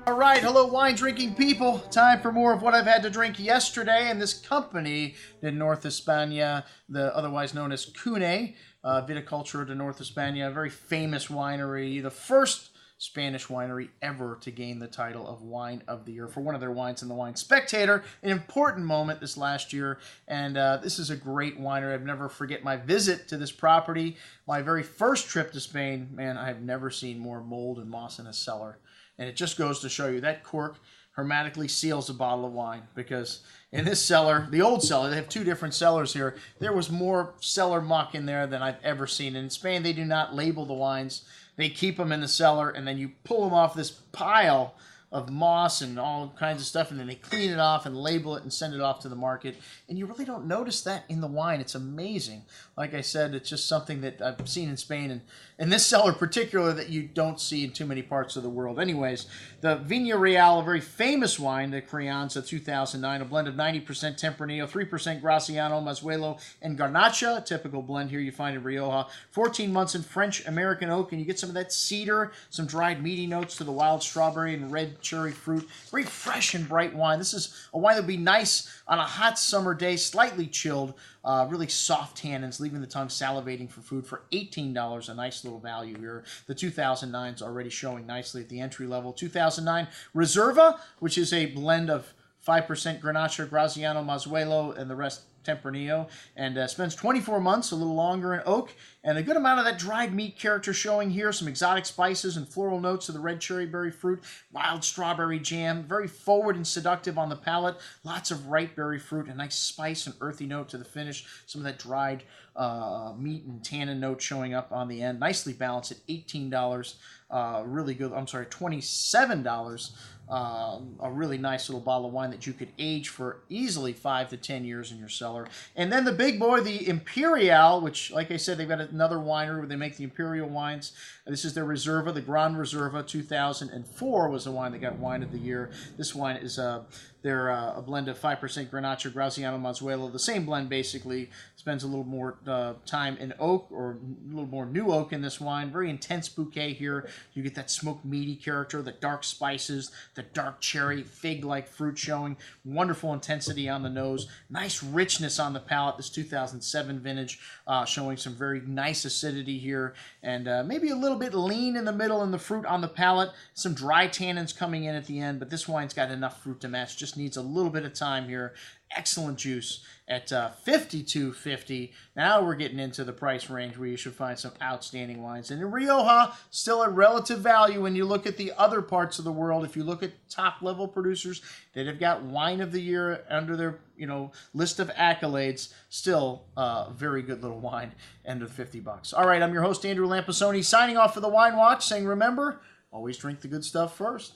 All right, hello wine drinking people. Time for more of what I've had to drink yesterday. And this company in North España, otherwise known as Cune, Viticultura de North España, a very famous winery, the first Spanish winery ever to gain the title of Wine of the Year for one of their wines in the Wine Spectator. An important moment this last year, and this is a great winery. I've never forget my visit to this property. My very first trip to Spain, man, I have never seen more mold and moss in a cellar. And it just goes to show you that cork hermetically seals a bottle of wine, because in this cellar, the old cellar, they have two different cellars here, there was more cellar muck in there than I've ever seen. And in Spain, they do not label the wines. They keep them in the cellar, and then you pull them off this pile of moss and all kinds of stuff, and then they clean it off and label it and send it off to the market. And you really don't notice that in the wine. It's amazing. Like I said, it's just something that I've seen in Spain, and in this cellar particular, that you don't see in too many parts of the world. Anyways, the Viña Real, a very famous wine, the Crianza 2009, a blend of 90% Tempranillo, 3% Graciano, Mazuelo, and Garnacha, a typical blend here you find in Rioja. 14 months in French American oak, and you get some of that cedar, some dried meaty notes to the wild strawberry and red cherry fruit. Very fresh and bright wine. This is a wine that would be nice on a hot summer day, slightly chilled, really soft tannins, leaving the tongue salivating for food for $18. A nice little value here. The 2009 is already showing nicely at the entry level. 2009 Reserva, which is a blend of 5% Grenache, Graziano, Mazuelo, and the rest Tempranillo, and spends 24 months, a little longer in oak, and a good amount of that dried meat character showing here. Some exotic spices and floral notes of the red cherry berry fruit, wild strawberry jam, very forward and seductive on the palate. Lots of ripe berry fruit, a nice spice and earthy note to the finish. Some of that dried meat and tannin note showing up on the end. Nicely balanced at $18. Really good, I'm sorry, $27. A really nice little bottle of wine that you could age for easily 5 to 10 years in your cellar. And then the big boy, the Imperial, which, like I said, they've got another winery where they make the Imperial wines. This is their Reserva, the Gran Reserva 2004 was the wine that got Wine of the Year. This wine is a blend of 5% Grenache, Graziano, Mazuelo. The same blend, basically. Spends a little more time in oak, or a little more new oak in this wine. Very intense bouquet here. You get that smoked meaty character, the dark spices, the dark cherry, fig-like fruit showing. Wonderful intensity on the nose. Nice richness on the palate. This 2007 vintage showing some very nice acidity here. And maybe a little bit lean in the middle and the fruit on the palate. Some dry tannins coming in at the end, but this wine's got enough fruit to match. Just needs a little bit of time here. Excellent juice at $52.50. Now we're getting into the price range where you should find some outstanding wines. And in Rioja, still a relative value when you look at the other parts of the world. If you look at top-level producers that have got Wine of the Year under their list of accolades, still very good little wine, under $50. All right, I'm your host, Andrew Lampisoni, signing off for the Wine Watch, saying remember, always drink the good stuff first.